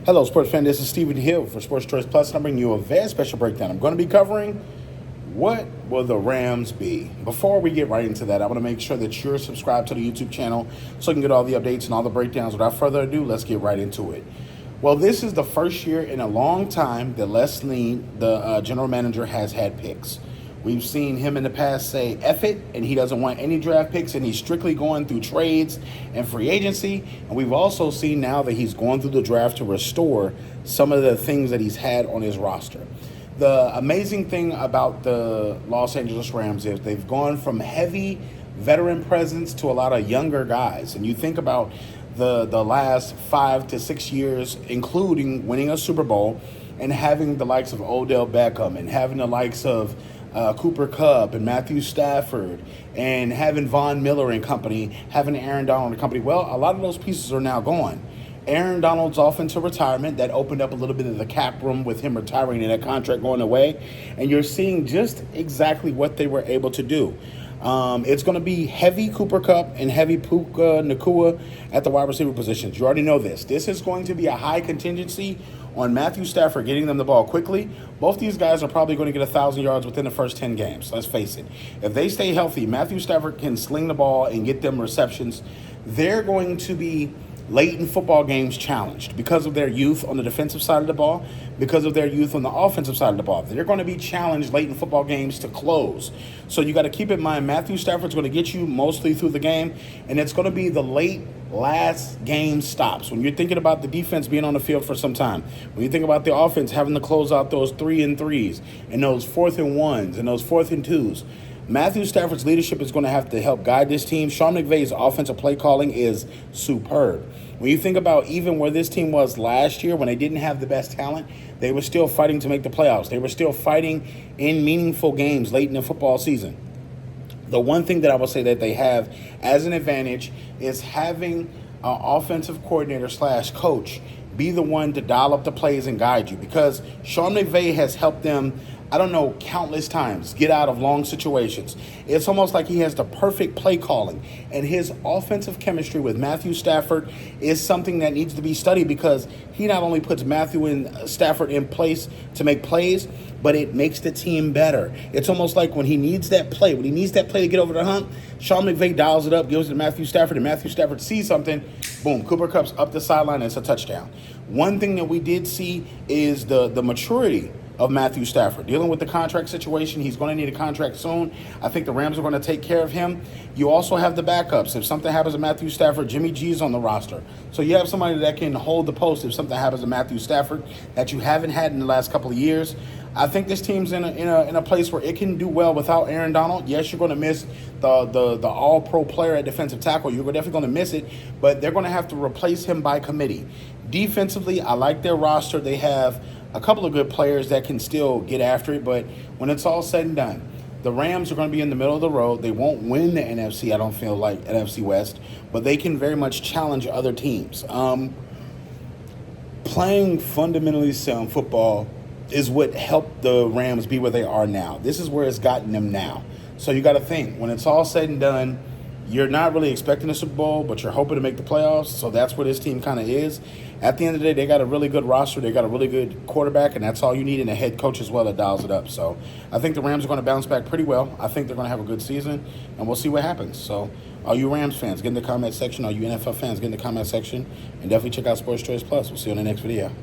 Hello, sports fan. This is Stephen Hill for Sports Choice Plus, and I'm bringing you a very special breakdown. I'm going to be covering what will the Rams be. Before we get right into that, I want to make sure that you're subscribed to the YouTube channel so you can get all the updates and all the breakdowns. Without further ado, let's get right into it. Well, this is the first year in a long time that Les Lean, the general manager, has had picks. We've seen him in the past say F it, and he doesn't want any draft picks, and he's strictly going through trades and free agency. And we've also seen now that he's going through the draft to restore some of the things that he's had on his roster. The amazing thing about the Los Angeles Rams is they've gone from heavy veteran presence to a lot of younger guys. And you think about the last 5 to 6 years, including winning a Super Bowl and having the likes of Odell Beckham and having the likes of Cooper Kupp and Matthew Stafford and having Von Miller and company, having Aaron Donald and company. Well, a lot of those pieces are now gone. Aaron Donald's off into retirement. That opened up a little bit of the cap room with him retiring and that contract going away. And you're seeing just exactly what they were able to do. It's going to be heavy Cooper Kupp and heavy Puka Nacua at the wide receiver positions. You already know this. This is going to be a high contingency on Matthew Stafford getting them the ball quickly. Both these guys are probably going to get 1,000 yards within the first 10 games. Let's face it. If they stay healthy, Matthew Stafford can sling the ball and get them receptions. They're going to be late in football games challenged because of their youth on the defensive side of the ball, because of their youth on the offensive side of the ball. They're going to be challenged late in football games to close. So you got to keep in mind, Matthew Stafford's going to get you mostly through the game, and it's going to be the late last game stops. When you're thinking about the defense being on the field for some time, when you think about the offense having to close out those 3-and-3s and those 4th-and-1s and those 4th-and-2s, Matthew Stafford's leadership is going to have to help guide this team. Sean McVay's offensive play calling is superb. When you think about even where this team was last year when they didn't have the best talent, they were still fighting to make the playoffs. They were still fighting in meaningful games late in the football season. The one thing that I will say that they have as an advantage is having an offensive coordinator / coach be the one to dial up the plays and guide you, because Sean McVay has helped them, countless times get out of long situations. It's almost like he has the perfect play calling, and his offensive chemistry with Matthew Stafford is something that needs to be studied, because he not only puts Matthew and Stafford in place to make plays, but it makes the team better. It's almost like when he needs that play to get over the hump, Sean McVay dials it up, gives it to Matthew Stafford, and Matthew Stafford sees something, boom, Cooper Kupp's up the sideline, and it's a touchdown. One thing that we did see is the maturity of Matthew Stafford. Dealing with the contract situation, he's going to need a contract soon. I think the Rams are going to take care of him. You also have the backups. If something happens to Matthew Stafford, Jimmy G's on the roster. So you have somebody that can hold the post if something happens to Matthew Stafford that you haven't had in the last couple of years. I think this team's in a place where it can do well without Aaron Donald. Yes, you're going to miss the all-pro player at defensive tackle. You're definitely going to miss it, but they're going to have to replace him by committee. Defensively, I like their roster. They have a couple of good players that can still get after it, but when it's all said and done, the Rams are going to be in the middle of the road. They won't win the NFC, I don't feel like, NFC West, but they can very much challenge other teams. Playing fundamentally sound football is what helped the Rams be where they are now. This is where it's gotten them now. So you got to think, when it's all said and done, you're not really expecting a Super Bowl, but you're hoping to make the playoffs. So that's where this team kind of is. At the end of the day, they got a really good roster. They got a really good quarterback, and that's all you need, and a head coach as well that dials it up. So I think the Rams are going to bounce back pretty well. I think they're going to have a good season, and we'll see what happens. So all you Rams fans, get in the comment section. All you NFL fans, get in the comment section. And definitely check out Sports Choice Plus. We'll see you on the next video.